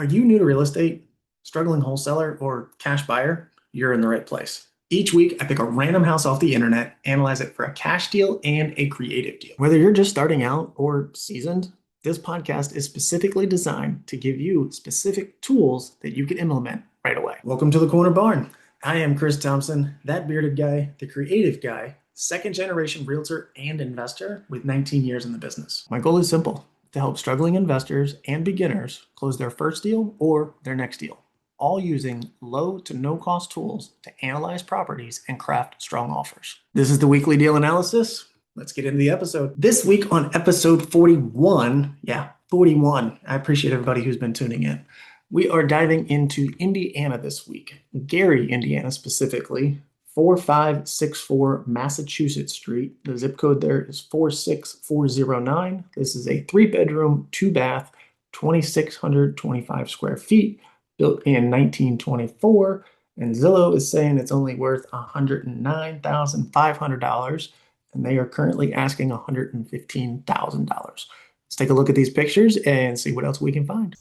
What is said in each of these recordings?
Are you new to real estate, struggling wholesaler, or cash buyer? You're in the right place. Each week, I pick a random house off the internet, analyze it for a cash deal and a creative deal. Whether you're just starting out or seasoned, this podcast is specifically designed to give you specific tools that you can implement right away. Welcome to the Corner Barn. I am Chris Thompson, that bearded guy, the creative guy, second generation realtor and investor with 19 years in the business. My goal is simple: to help struggling investors and beginners close their first deal or their next deal, all using low to no cost tools to analyze properties and craft strong offers. This is the weekly deal analysis. Let's get into the episode. This week on episode 41, 41, I appreciate everybody who's been tuning in. We are diving into Indiana this week, Gary, Indiana specifically, 4564 Massachusetts Street. The zip code there is 46409. This is a 3-bedroom, 2-bath, 2,625 square feet, built in 1924. And Zillow is saying it's only worth $109,500, and they are currently asking $115,000. Let's take a look at these pictures and see what else we can find.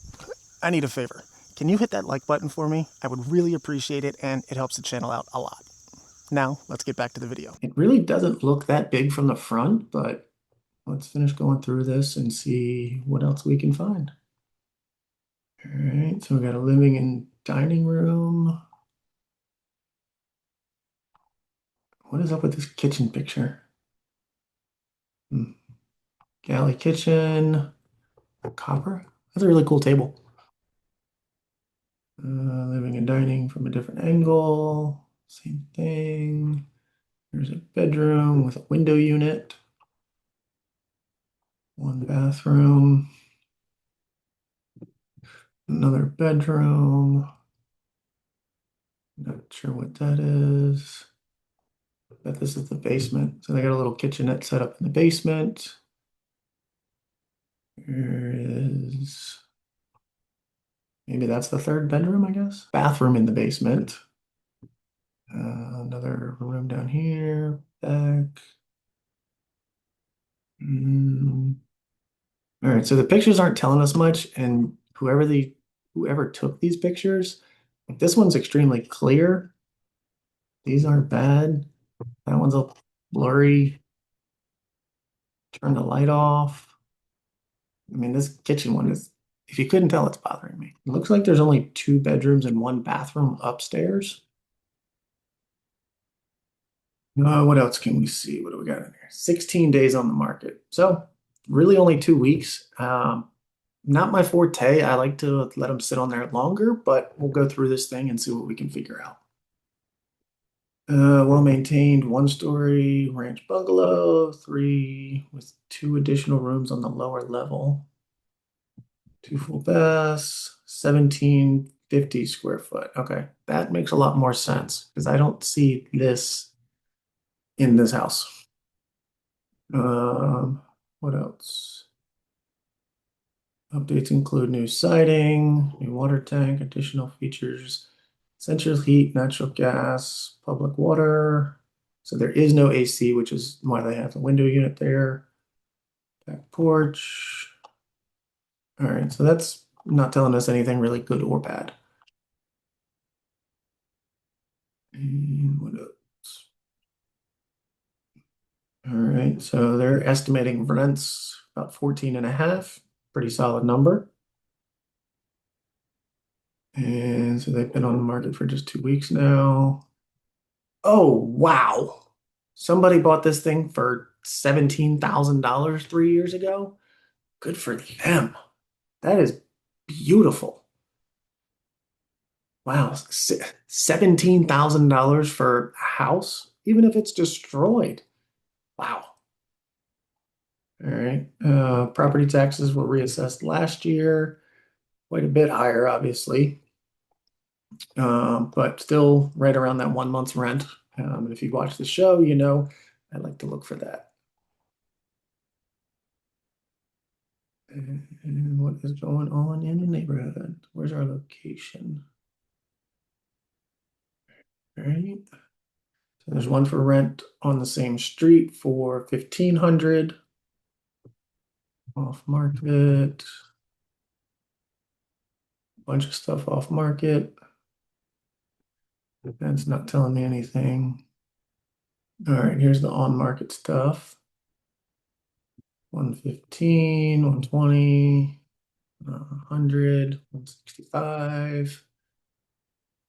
I need a favor. Can you hit that like button for me? I would really appreciate it, and it helps the channel out a lot. Now, let's get back to the video. It really doesn't look that big from the front, but let's finish going through this and see what else we can find. All right, so we got a living and dining room. What is up with this kitchen picture? Galley kitchen, copper. That's a really cool table. Living and dining from a different angle. Same thing. There's a bedroom with a window unit. One bathroom. Another bedroom. Not sure what that is. But this is the basement. So they got a little kitchenette set up in the basement. There is, maybe that's the third bedroom, I guess. Bathroom in the basement. Another room down here, back. All right, so the pictures aren't telling us much, and whoever took these pictures, this one's extremely clear. These aren't bad. That one's a blurry. Turn the light off. I mean, this kitchen one is, if you couldn't tell, it's bothering me. It looks like there's only 2 bedrooms and 1 bathroom upstairs. What else can we see? What do we got in here? 16 days on the market. So really only 2 weeks. Not my forte. I like to let them sit on there longer, but we'll go through this thing and see what we can figure out. Well-maintained 1-story ranch bungalow, 3 with 2 additional rooms on the lower level. 2 full baths, 1,750 square foot. Okay, that makes a lot more sense because I don't see this in this house. What else? Updates include new siding, new water tank, additional features, central heat, natural gas, public water. So there is no AC, which is why they have the window unit there. Back porch. All right, so that's not telling us anything really good or bad. And what else? All right, so they're estimating rents about 14 and a half, pretty solid number. And so they've been on the market for just 2 weeks now. Oh, wow. Somebody bought this thing for $17,000 3 years ago. Good for them. That is beautiful. Wow, $17,000 for a house, even if it's destroyed. Wow. All right. Property taxes were reassessed last year, quite a bit higher, obviously, but still right around that 1 month's rent. And if you watch the show, you know I like to look for that. And what is going on in the neighborhood? Where's our location? All right. So there's one for rent on the same street for 1,500. Off market. Bunch of stuff off market. That's not telling me anything. All right, here's the on market stuff. 115, 120, 100, 165,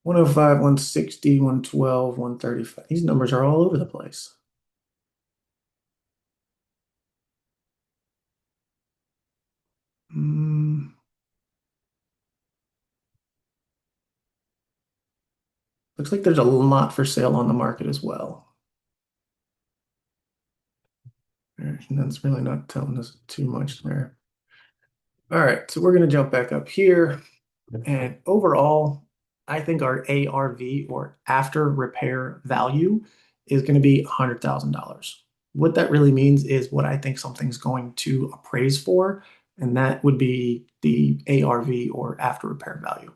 105, 160, 112, 135. These numbers are all over the place. Looks like there's a lot for sale on the market as well. And that's really not telling us too much there. All right, so we're going to jump back up here. And overall, I think our ARV or after repair value is going to be $100,000. What that really means is what I think something's going to appraise for, and that would be the ARV or after repair value.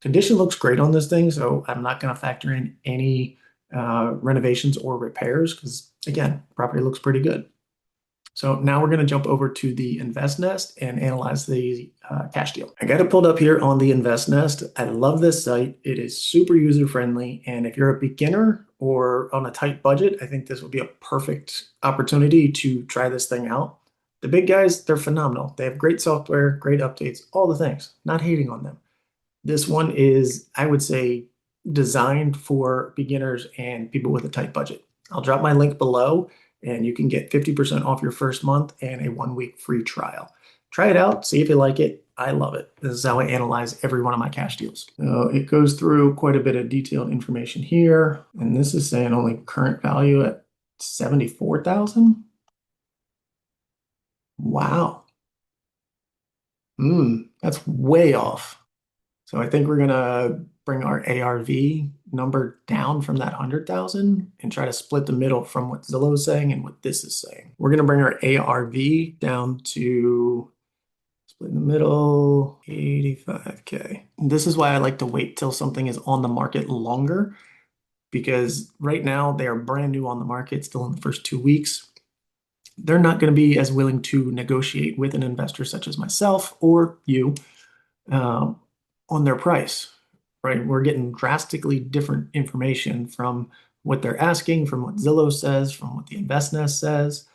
Condition looks great on this thing, so I'm not going to factor in any renovations or repairs because, again, property looks pretty good. So now we're going to jump over to the Invest Nest and analyze the cash deal. I got it pulled up here on the Invest Nest. I love this site. It is super user friendly. And if you're a beginner or on a tight budget, I think this would be a perfect opportunity to try this thing out. The big guys, they're phenomenal. They have great software, great updates, all the things. Not hating on them. This one is, I would say, designed for beginners and people with a tight budget. I'll drop my link below and you can get 50% off your first month and a 1 week free trial. Try it out, see if you like it. I love it. This is how I analyze every one of my cash deals. So it goes through quite a bit of detailed information here. And this is saying only current value at 74,000. Wow. That's way off. So I think we're gonna bring our ARV number down from that 100,000 and try to split the middle from what Zillow is saying and what this is saying. We're gonna bring our ARV down to split in the middle, 85K. This is why I like to wait till something is on the market longer because right now they are brand new on the market, still in the first 2 weeks. They're not going to be as willing to negotiate with an investor such as myself or you on their price, right? We're getting drastically different information from what they're asking, from what Zillow says, from what the InvestNest says.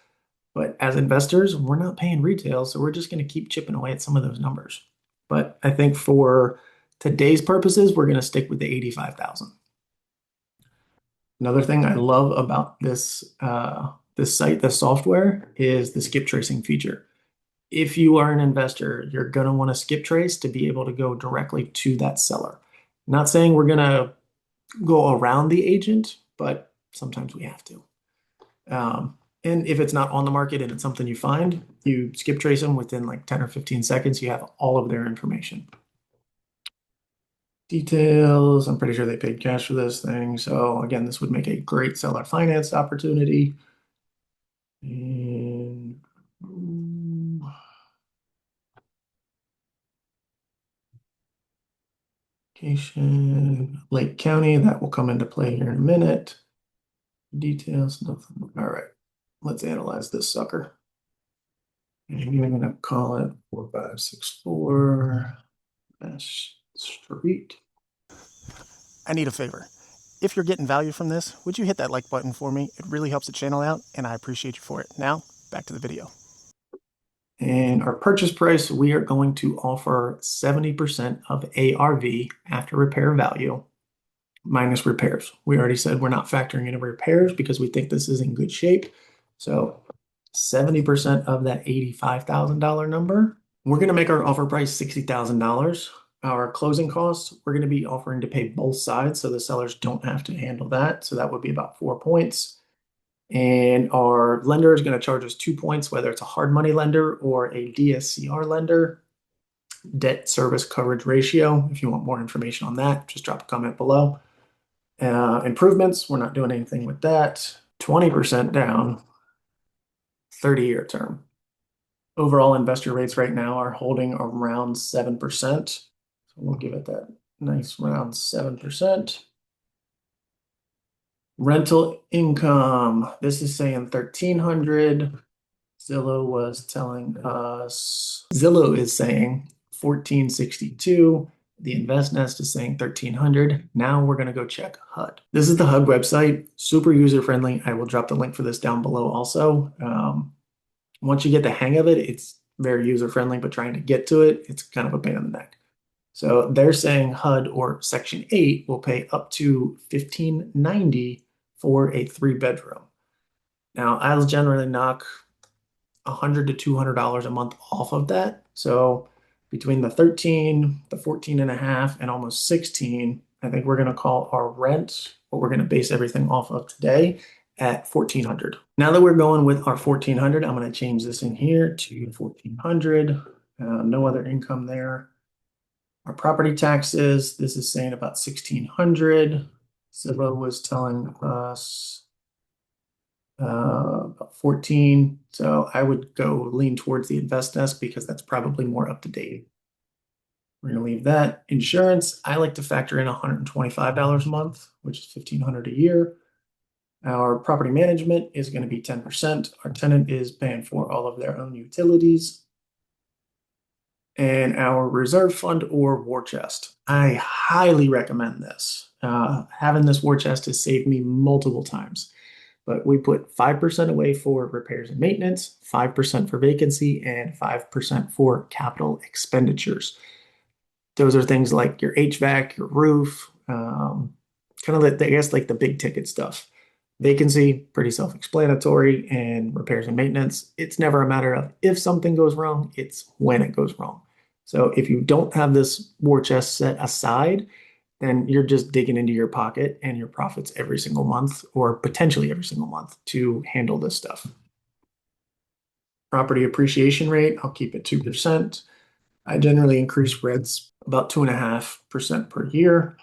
But as investors, we're not paying retail, so we're just going to keep chipping away at some of those numbers. But I think for today's purposes, we're going to stick with the 85,000. Another thing I love about this this site, this software, is the skip tracing feature. If you are an investor, you're going to want to skip trace to be able to go directly to that seller. Not saying we're going to go around the agent, but sometimes we have to. And if it's not on the market and it's something you find, you skip trace them within like 10 or 15 seconds, you have all of their information. Details, I'm pretty sure they paid cash for this thing. So again, this would make a great seller finance opportunity. And location, Lake County, that will come into play here in a minute. Details, nothing. All right, let's analyze this sucker. And I'm gonna call it 4564 Mass Street. I need a favor. If you're getting value from this, would you hit that like button for me? It really helps the channel out and I appreciate you for it. Now, back to the video. And our purchase price, we are going to offer 70% of ARV after repair value minus repairs. We already said we're not factoring in repairs because we think this is in good shape. So 70% of that $85,000 number, we're going to make our offer price $60,000. Our closing costs, we're going to be offering to pay both sides so the sellers don't have to handle that. So that would be about 4 points. And our lender is going to charge us 2 points, whether it's a hard money lender or a DSCR lender. Debt service coverage ratio. If you want more information on that, just drop a comment below. Improvements, we're not doing anything with that. 20% down, 30-year term. Overall investor rates right now are holding around 7%. So we'll give it that nice round 7%. Rental income, this is saying 1,300. Zillow was telling us, Zillow is saying 1,462. The Invest Nest is saying 1300. Now we're going to go check HUD. This is the HUD website, super user friendly. I will drop the link for this down below also. Once you get the hang of it, it's very user friendly, but trying to get to it, it's kind of a pain in the neck. So they're saying HUD or Section 8 will pay up to $1,590 for a 3-bedroom. Now, I'll generally knock $100 to $200 a month off of that. So between the 13, the 14 and a half, and almost 16, I think we're going to call our rent, what we're going to base everything off of today, at 1,400. Now that we're going with our 1,400, I'm going to change this in here to 1,400. No other income there. Our property taxes, this is saying about 1,600. Zillow was telling us about 14. So I would go lean towards the Invest Desk because that's probably more up to date. We're going to leave that. Insurance, I like to factor in $125 a month, which is $1,500 a year. Our property management is going to be 10%. Our tenant is paying for all of their own utilities. And our reserve fund or war chest. I highly recommend this. Having this war chest has saved me multiple times. But we put 5% away for repairs and maintenance, 5% for vacancy, and 5% for capital expenditures. Those are things like your HVAC, your roof, kind of I guess like the big ticket stuff. Vacancy, pretty self-explanatory, and repairs and maintenance, it's never a matter of if something goes wrong, it's when it goes wrong. So if you don't have this war chest set aside, then you're just digging into your pocket and your profits every single month or potentially every single month to handle this stuff. Property appreciation rate, I'll keep it 2%. I generally increase rents about 2.5% per year,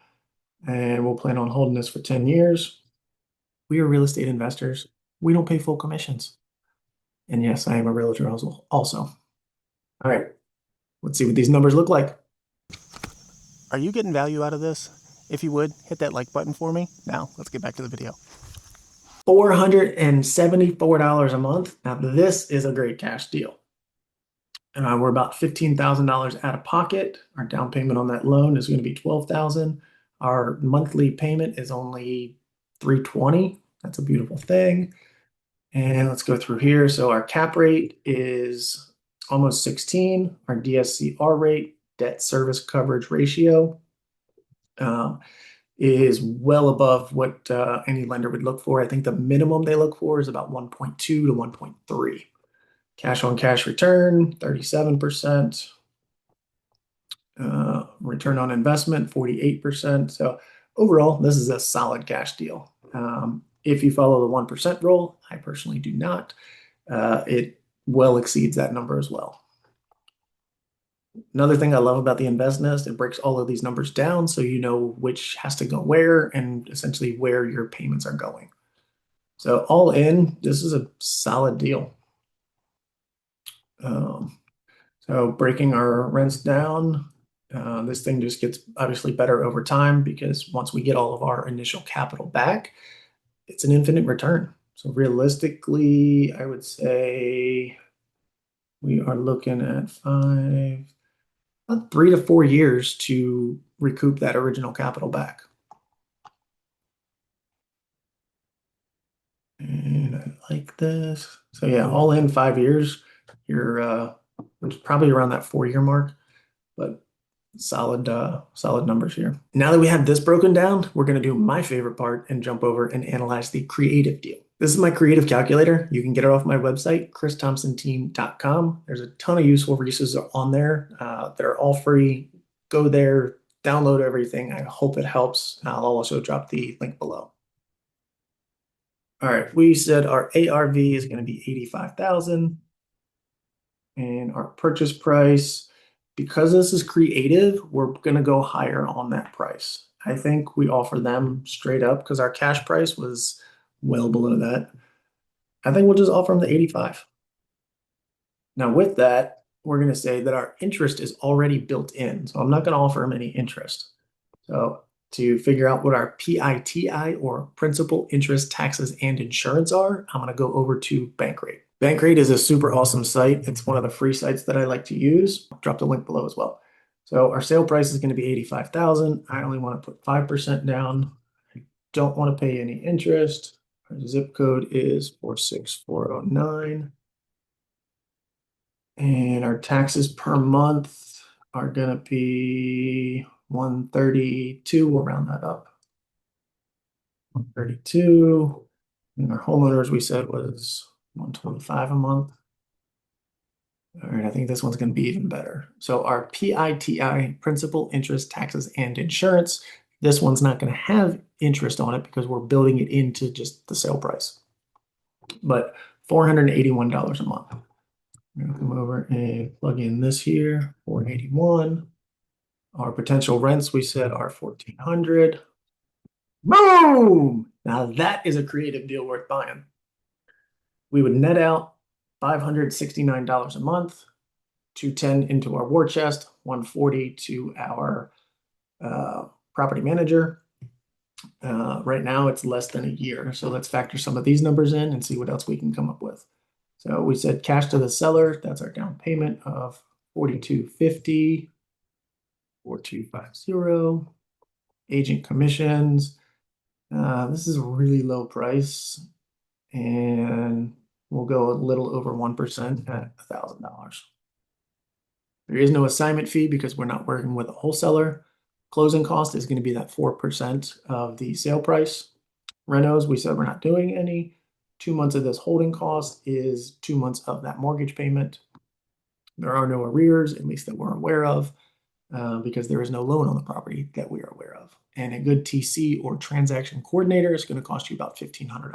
and we'll plan on holding this for 10 years. We are real estate investors. We don't pay full commissions. And yes, I am a realtor also. All right, let's see what these numbers look like. Are you getting value out of this? If you would, hit that like button for me. Now, let's get back to the video. $474 a month. Now, this is a great cash deal. We're about $15,000 out of pocket. Our down payment on that loan is going to be $12,000. Our monthly payment is only $320. That's a beautiful thing. And let's go through here. So our cap rate is almost 16. Our DSCR rate, debt service coverage ratio, is well above what any lender would look for. I think the minimum they look for is about 1.2 to 1.3. Cash on cash return, 37%. Return on investment, 48%. So overall, this is a solid cash deal. If you follow the 1% rule, I personally do not. It well exceeds that number as well. Another thing I love about the Invest Nest, it breaks all of these numbers down so you know which has to go where and essentially where your payments are going. So all in, this is a solid deal. So breaking our rents down, this thing just gets obviously better over time because once we get all of our initial capital back, it's an infinite return. So realistically, I would say we are looking at about 3 to 4 years to recoup that original capital back. And I like this. So yeah, all in 5 years, you're probably around that 4-year mark, but solid numbers here. Now that we have this broken down, we're going to do my favorite part and jump over and analyze the creative deal. This is my creative calculator. You can get it off my website, christhompsonteam.com. There's a ton of useful resources on there. They're all free. Go there, download everything. I hope it helps. I'll also drop the link below. All right, we said our ARV is going to be $85,000, and our purchase price, because this is creative, we're going to go higher on that price. I think we offer them straight up because our cash price was well below that. I think we'll just offer them the 85. Now with that, we're going to say that our interest is already built in. So I'm not going to offer them any interest. So to figure out what our PITI or principal, interest, taxes, and insurance are, I'm going to go over to Bankrate. Bankrate is a super awesome site. It's one of the free sites that I like to use. I'll drop the link below as well. So our sale price is going to be 85,000. I only want to put 5% down. I don't want to pay any interest. Our zip code is 46409. And our taxes per month are going to be 132. We'll round that up. 132. And our homeowners we said was 125 a month. All right, I think this one's going to be even better. So our PITI, principal, interest, taxes, and insurance, this one's not going to have interest on it because we're building it into just the sale price. But $481 a month. I'm going to come over and plug in this here, 481. Our potential rents we said are 1,400. Boom! Now that is a creative deal worth buying. We would net out $569 a month, 210 into our war chest, 140 to our property manager. Right now it's less than a year. So let's factor some of these numbers in and see what else we can come up with. So we said cash to the seller, that's our down payment of 4,250, 4,250. Agent commissions. This is a really low price, and we'll go a little over 1% at $1,000. There is no assignment fee because we're not working with a wholesaler. Closing cost is going to be that 4% of the sale price. Renos, we said we're not doing any. 2 months of this holding cost is 2 months of that mortgage payment. There are no arrears, at least that we're aware of, because there is no loan on the property that we are aware of. And a good TC or transaction coordinator is going to cost you about $1,500.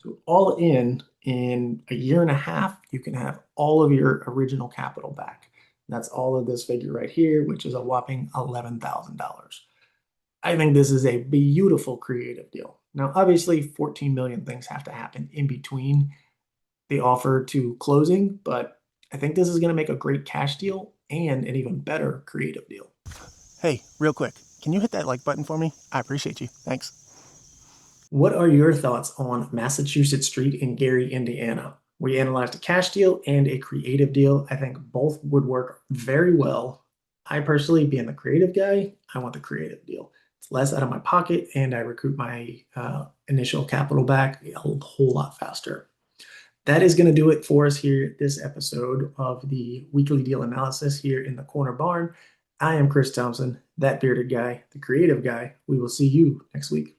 So all in a year and a half, you can have all of your original capital back. That's all of this figure right here, which is a whopping $11,000. I think this is a beautiful creative deal. Now, obviously, 14 million things have to happen in between the offer to closing, but I think this is going to make a great cash deal and an even better creative deal. Hey, real quick, can you hit that like button for me? I appreciate you. Thanks. What are your thoughts on Massachusetts Street in Gary, Indiana? We analyzed a cash deal and a creative deal. I think both would work very well. I personally, being the creative guy, I want the creative deal. It's less out of my pocket, and I recoup my initial capital back a whole lot faster. That is going to do it for us here, this episode of the weekly deal analysis here in the Corner Barn. I am Chris Thompson, that bearded guy, the creative guy. We will see you next week.